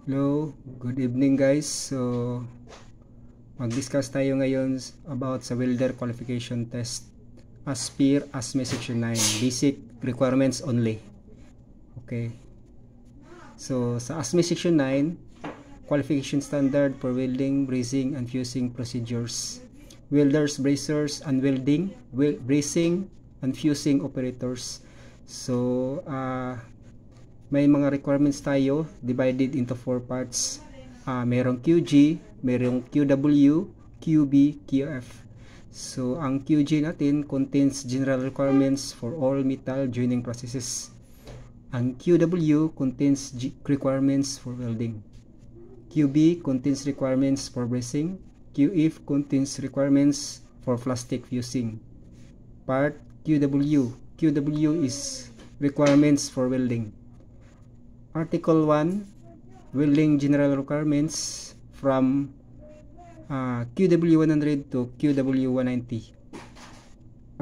Hello, good evening guys. So, mag-discuss tayo ngayon about sa welder qualification test as per ASME Section 9, basic requirements only. Okay. So, sa ASME Section 9, qualification standard for welding, brazing, and fusing procedures. Welders, bracers, and welding, bracing, and fusing operators. So, may mga requirements tayo divided into 4 parts. Merong QG, merong QW, QB, QF. So ang QG natin contains general requirements for all metal joining processes. Ang QW contains requirements for welding. QB contains requirements for bracing. QF contains requirements for plastic fusing. Part QW is requirements for welding. Article 1, welding general requirements from QW 100 to QW 190.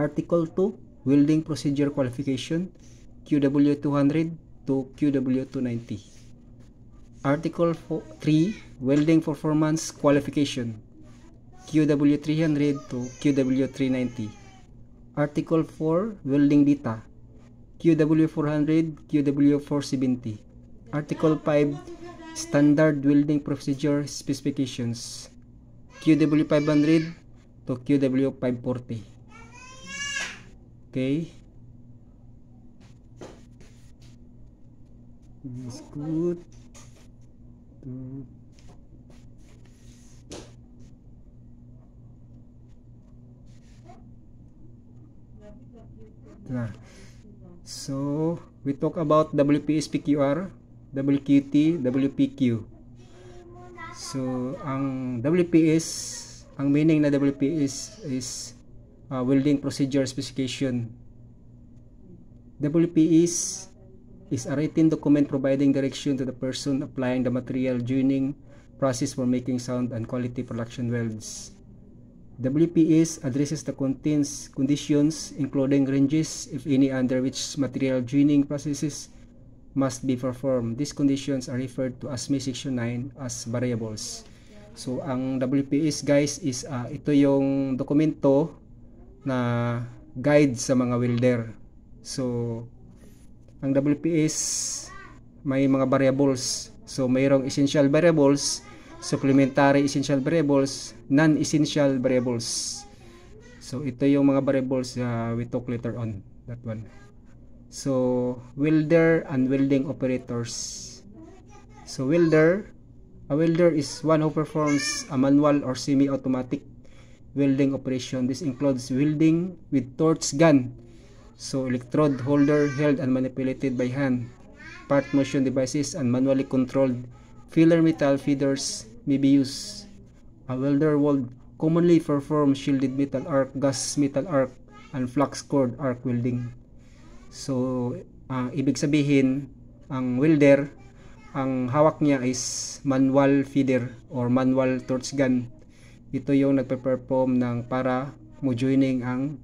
Article 2, welding procedure qualification, QW 200 to QW 290. Article 3, welding performance qualification, QW 300 to QW 390. Article 4, welding data, QW 400, QW 470. Article 5, Standard Welding Procedure Specifications, QW 500 to QW 540. Okay. This is good. So, we talk about WPS PQR, WQT, WPQ. So, ang WPS, ang meaning na WPS is Welding Procedure Specification. WPS is a written document providing direction to the person applying the material joining process for making sound and quality production welds. WPS addresses the conditions including ranges, if any, under which material joining processes must be performed. These conditions are referred to as ASME Section 9 as variables. So, ang WPS guys is ito yung dokumento na guide sa mga welder. So, ang WPS may mga variables. So, mayroong essential variables, supplementary essential variables, non-essential variables. So, ito yung mga variables we talk later on. That one. So, welder and welding operators. So, a welder is one who performs a manual or semi-automatic welding operation. This includes welding with torch gun, so electrode holder held and manipulated by hand, part motion devices, and manually controlled filler metal feeders may be used. A welder would commonly perform shielded metal arc, gas metal arc, and flux cord arc welding. So, ibig sabihin, ang welder, ang hawak niya is manual feeder or manual torch gun. Ito yung nagpe-perform ng para mo joining ang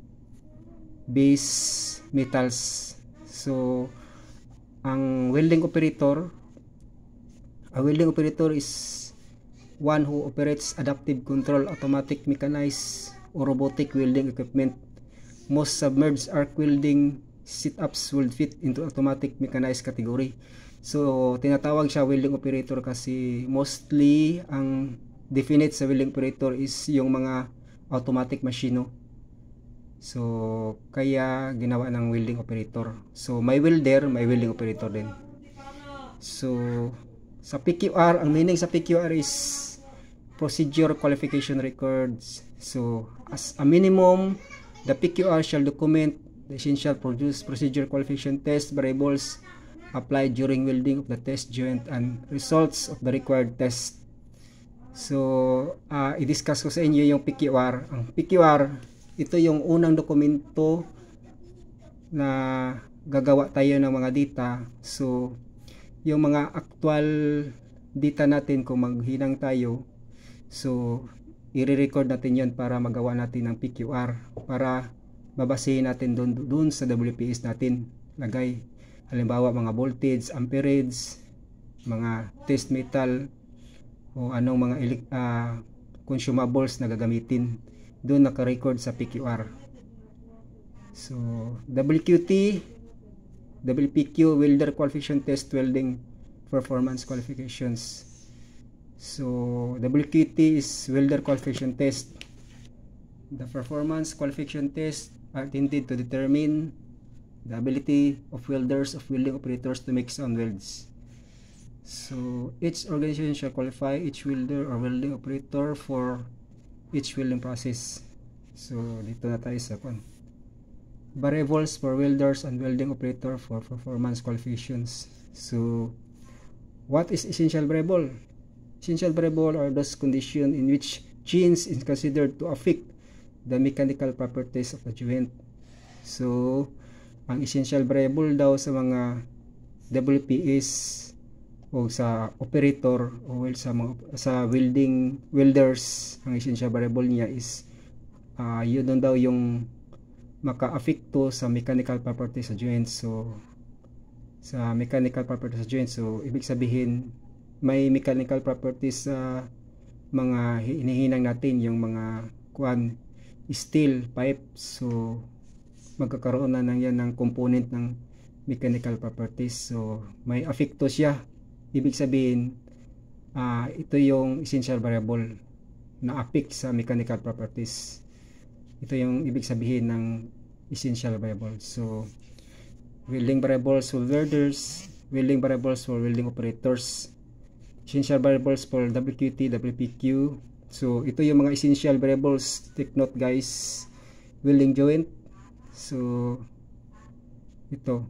base metals. So, ang welding operator, a welding operator is one who operates adaptive control, automatic, mechanized, or robotic welding equipment. Most submerged arc welding setups will fit into automatic mechanized category. So, tinatawag siya welding operator kasi mostly ang definite sa welding operator is yung mga automatic machino. So, kaya ginawa ng welding operator. So, may welder, may welding operator din. So, sa PQR, ang meaning sa PQR is Procedure Qualification Records. So, as a minimum, the PQR shall document the essential procedure qualification test variables applied during welding of the test joint and results of the required test. So, i-discuss ko sa inyo yung PQR. Ang PQR, ito yung unang dokumento na gagawa tayo ng mga data. So, yung mga actual data natin kung maghinang tayo, so, i-record natin yan para magawa natin ng PQR para babasehin natin doon sa WPS natin lagay. Halimbawa mga voltage, amperage, mga test metal o anong mga consumables na gagamitin. Doon naka-record sa PQR. So WQT, WPQ, Welder Qualification Test Welding Performance Qualifications. So WQT is Welder Qualification Test. The performance qualification tests are intended to determine the ability of welders, of welding operators to make sound welds. So each organization shall qualify each welder or welding operator for each welding process. So dito na tayo sa variables for welders and welding operator for performance qualifications. So what is essential variable? Essential variable are those conditions in which change is considered to affect the mechanical properties of the joint. So ang essential variable daw sa mga WPS o sa operator o sa welders, ang essential variable niya is yun daw yung maka-affecto sa mechanical properties sa joint. So sa mechanical properties sa joint, so ibig sabihin may mechanical properties sa mga hinihinang natin, yung mga steel pipe. So magkakaroon na yan ng component ng mechanical properties. So may affecto siya. Ibig sabihin ito yung essential variable na affect sa mechanical properties. Ito yung ibig sabihin ng essential variable. So welding variables for welders, welding variables for welding operators, essential variables for WQT, WPQ. So ito yung mga essential variables. Take note guys. Welding joint. So ito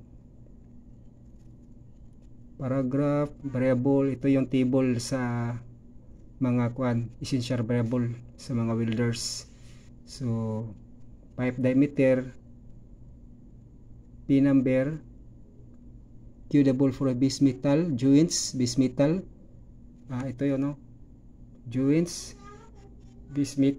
paragraph, variable, ito yung table sa mga essential variable sa mga welders. So pipe diameter, P number, Q double for base metal, joints, base metal. Ito yun, no? Joints, base metal.